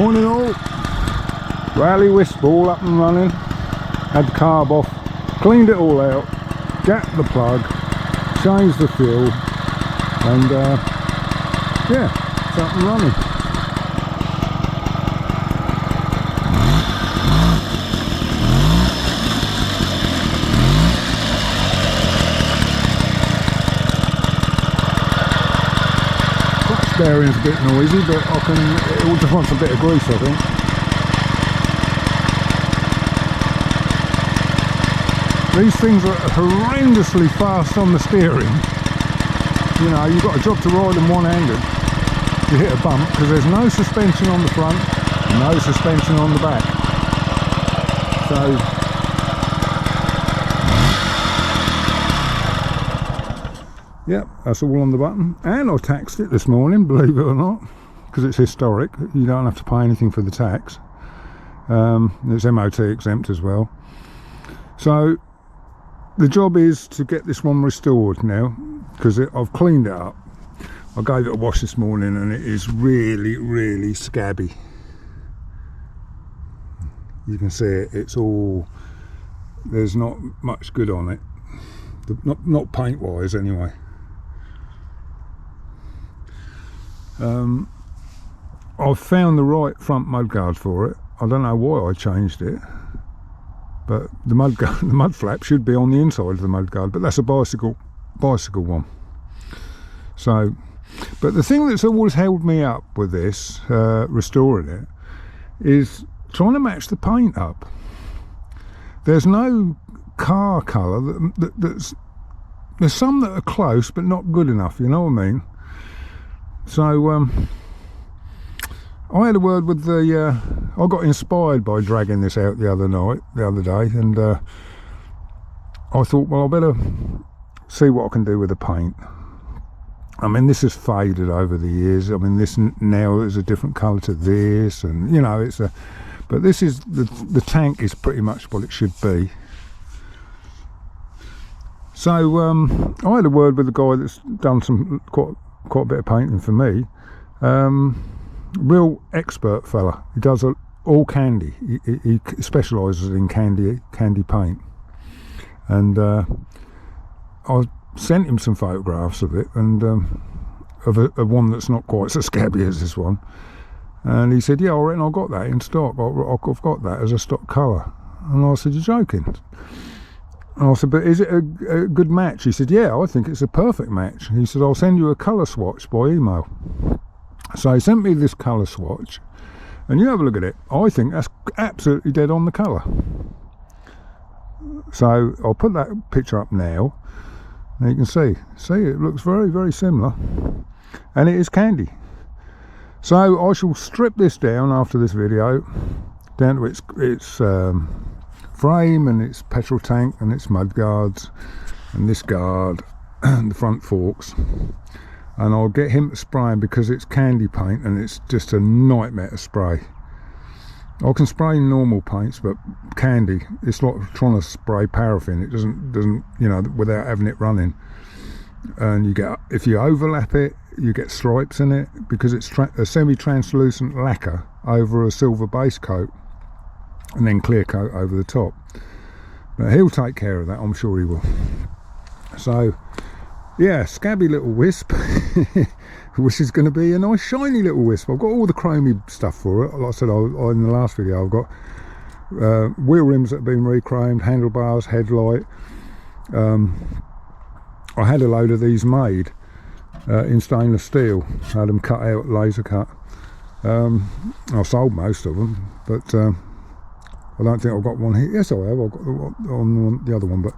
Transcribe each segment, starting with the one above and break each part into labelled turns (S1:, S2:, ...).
S1: Morning all. Raleigh Wisp all up and running. Had the carb off, cleaned it all out, gapped the plug, changed the fuel, and yeah, it's up and running. Clutch bearing's a bit noisy, but it all just wants a bit of grease, I think. These things are horrendously fast on the steering. You know, you've got a job to ride them one-handed to hit a bump, because there's no suspension on the front, no suspension on the back. So, yep, that's all on the button. And I taxed it this morning, believe it or not, because it's historic. You don't have to pay anything for the tax. It's MOT exempt as well. So, the job is to get this one restored now, because I've cleaned it up. I gave it a wash this morning and it is really, really scabby. You can see it, it's all, there's not much good on it. Not paint wise anyway. I've found the right front mudguard for it. I don't know why I changed it. But the mud flap should be on the inside of the mudguard, but that's a bicycle one. So, but the thing that's always held me up with this, restoring it, is trying to match the paint up. There's no car colour there's some that are close, but not good enough. You know what I mean? So, I had a word with the, I got inspired by dragging this out the other day, and I thought, well, I better see what I can do with the paint. I mean, this has faded over the years. I mean, this now is a different colour to this, and you know, but this is, the tank is pretty much what it should be. So, I had a word with the guy that's done quite a bit of painting for me. Real expert fella. He does all candy. He specialises in candy paint, and I sent him some photographs of it, and of one that's not quite so scabby as this one. And he said, "Yeah, I reckon I got that in stock. I've got that as a stock colour." And I said, "You're joking?" And I said, "But is it a good match?" He said, "Yeah, I think it's a perfect match." He said, "I'll send you a colour swatch by email." So he sent me this colour swatch, and you have a look at it. I think that's absolutely dead on the colour. So I'll put that picture up now, and you can see it looks very, very similar, and it is candy. So I shall strip this down after this video, down to its frame and its petrol tank and its mud guards and this guard and the front forks. And I'll get him to spraying, because it's candy paint and it's just a nightmare to spray. I can spray normal paints, but candy, it's like trying to spray paraffin. It doesn't, you know, without having it running. And you get, if you overlap it, you get stripes in it, because it's a semi-translucent lacquer over a silver base coat, and then clear coat over the top. But he'll take care of that, I'm sure he will. So, yeah, scabby little Wisp, which is going to be a nice shiny little Wisp. I've got all the chromy stuff for it. Like I said in the last video, I've got wheel rims that have been re-chromed, handlebars, headlight. I had a load of these made in stainless steel. I had them cut out, laser cut. I sold most of them, but I don't think I've got one here. Yes, I have. I've got on the other one, but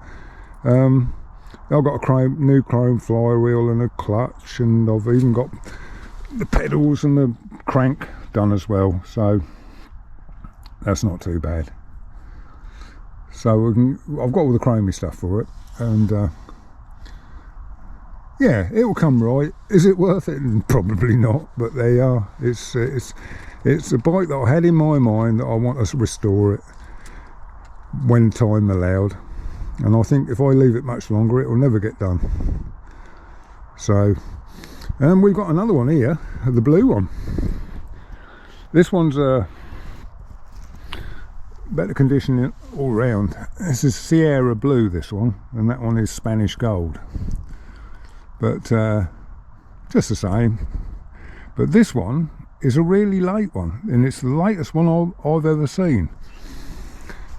S1: I've got a new chrome flywheel and a clutch, and I've even got the pedals and the crank done as well, so that's not too bad. So I've got all the chromy stuff for it, and yeah, it will come right. Is it worth it? Probably not, but there you are. It's a bike that I had in my mind that I want to restore it when time allowed. And I think if I leave it much longer, it will never get done. So, and we've got another one here, the blue one. This one's better condition all round. This is Sierra Blue, this one, and that one is Spanish Gold, but just the same. But this one is a really late one, and it's the latest one I've ever seen.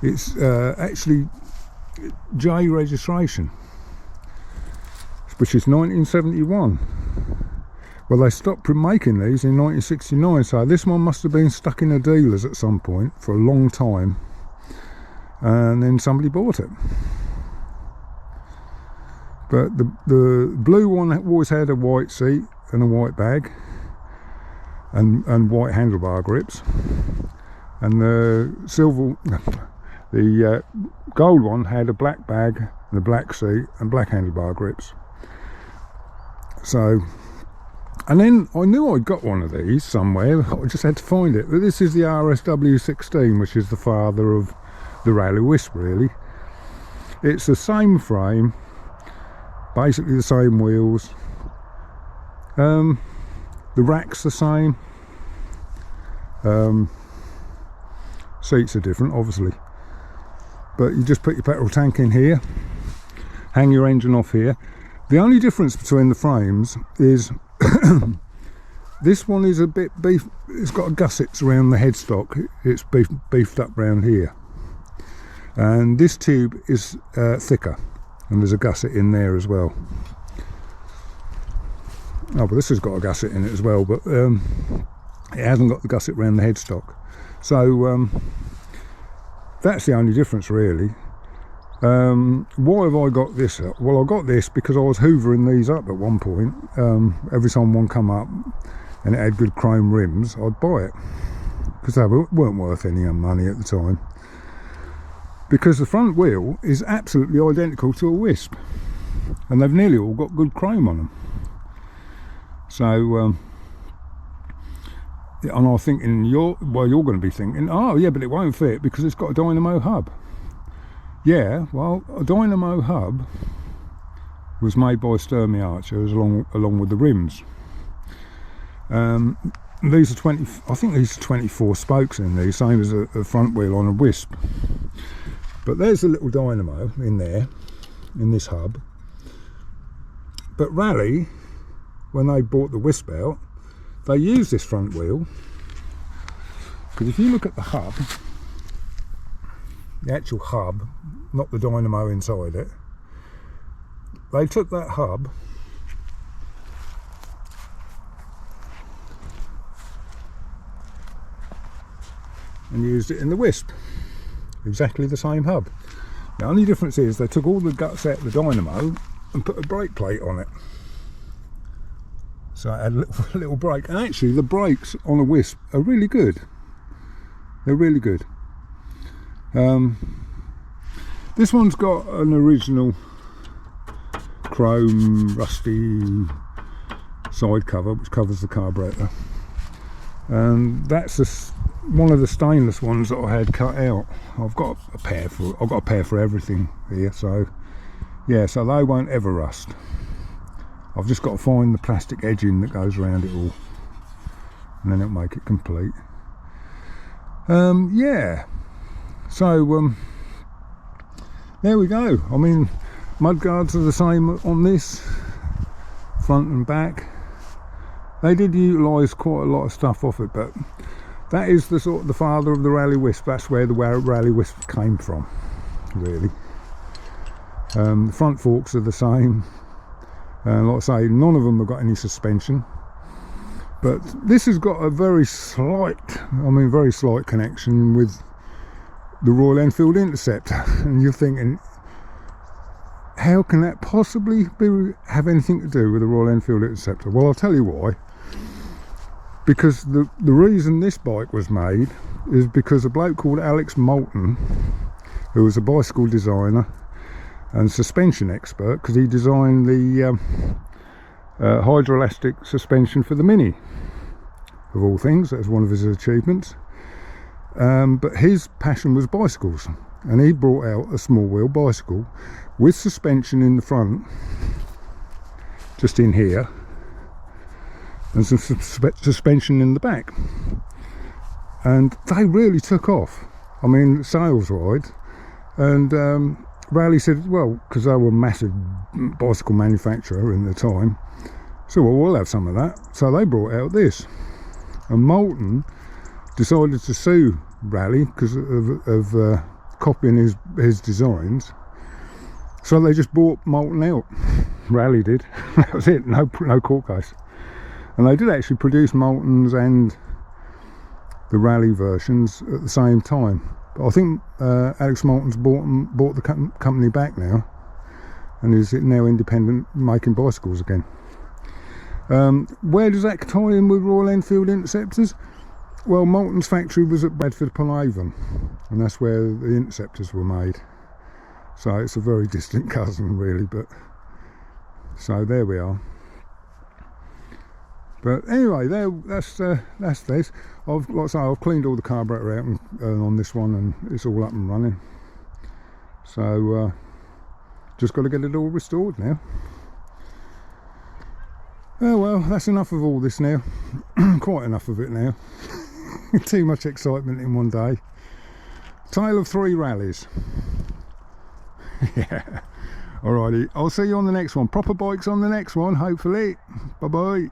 S1: It's actually J registration, which is 1971. Well, they stopped making these in 1969, so this one must have been stuck in a dealer's at some point for a long time, and then somebody bought it. But the blue one always had a white seat and a white bag and white handlebar grips, and the silver, the gold one had a black bag and a black seat and black handlebar grips. So, and then I knew I'd got one of these somewhere, I just had to find it. But this is the RSW 16, which is the father of the Raleigh Wisp, really. It's the same frame, basically the same wheels. The rack's the same. Seats are different, obviously. But you just put your petrol tank in here, hang your engine off here. The only difference between the frames is this one is a bit beef. It's got gussets around the headstock. It's beefed up round here, and this tube is thicker, and there's a gusset in there as well. Oh, but this has got a gusset in it as well, but it hasn't got the gusset around the headstock. So that's the only difference, really. Why have I got this up? Well, I got this because I was hoovering these up at one point. Every time one come up and it had good chrome rims, I'd buy it, because they weren't worth any money at the time, because the front wheel is absolutely identical to a Wisp, and they've nearly all got good chrome on them. So and I'm thinking, you're going to be thinking, oh yeah, but it won't fit because it's got a dynamo hub. Yeah, well, a dynamo hub was made by Sturmey Archers along with the rims. These are 20. I think these are 24 spokes in these, same as a front wheel on a Wisp. But there's a little dynamo in there, in this hub. But Raleigh, when they bought the Wisp out, they used this front wheel, because if you look at the hub, the actual hub, not the dynamo inside it, they took that hub and used it in the Wisp. Exactly the same hub. The only difference is they took all the guts out of the dynamo and put a brake plate on it. So it had a little brake, and actually the brakes on a Wisp are really good. They're really good. This one's got an original chrome rusty side cover which covers the carburetor, and that's one of the stainless ones that I had cut out. I've got a pair for everything here, so yeah, so they won't ever rust. I've just got to find the plastic edging that goes around it all, and then it'll make it complete. Yeah, so there we go. I mean, mudguards are the same on this, front and back. They did utilise quite a lot of stuff off it, but that is the father of the Raleigh Wisp. That's where the Raleigh Wisp came from, really. The front forks are the same. Like I say, none of them have got any suspension, but this has got a very slight connection with the Royal Enfield Interceptor, and you're thinking, how can that possibly have anything to do with the Royal Enfield Interceptor? Well, I'll tell you why. Because the reason this bike was made is because a bloke called Alex Moulton, who was a bicycle designer and suspension expert, because he designed the hydroelastic suspension for the Mini, of all things. That was one of his achievements. But his passion was bicycles, and he brought out a small wheel bicycle with suspension in the front, just in here, and some suspension in the back. and they really took off. I mean, sales wise. And Raleigh said, well, because they were a massive bicycle manufacturer in the time, so well, we'll have some of that. So they brought out this, and Moulton decided to sue Raleigh because of copying his designs. So they just bought Moulton out. Raleigh did. That was it. No court case. And they did actually produce Moultons and the Raleigh versions at the same time. But I think Alex Moulton's bought the company back now, and is now independent, making bicycles again. Where does that tie in with Royal Enfield Interceptors? Well, Moulton's factory was at Bedford-upon-Avon, and that's where the Interceptors were made. So it's a very distant cousin, really. But so there we are. But anyway, that's this. Like I say, I've cleaned all the carburetor out on this one, and it's all up and running. So just got to get it all restored now. Oh well, that's enough of all this now. Quite enough of it now. Too much excitement in one day. Tale of 3 Raleighs. Yeah. Alrighty, I'll see you on the next one. Proper bikes on the next one, hopefully. Bye bye.